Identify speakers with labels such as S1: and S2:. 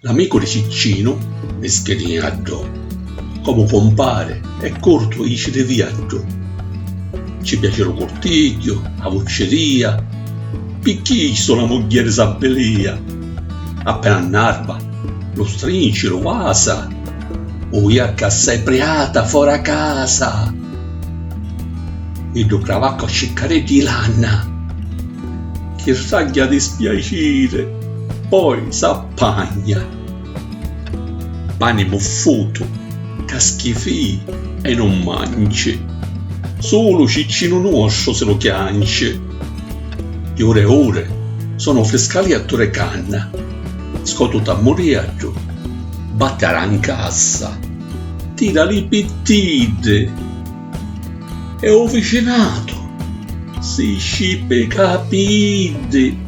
S1: L'amico di Ciccino è sghegnato, come compare è corto dice di viaggio. Ci piace lo cortiglio, la vocceria, picchisto la mogliere s'abbelia. Appena annarva, lo strinci, lo vasa, o iacca assai priata fuori casa. E do cravacco a cercare di lana, che raglia di spiacere, poi s'appagna. Pane buffuto, caschifì e non mangi, solo Ciccino nostro se lo chiance. Di ore e ore sono frescali a torre canna, scotuta a moriaggio, battere in cassa, tira li pittide, e ho vicinato si scippe capite.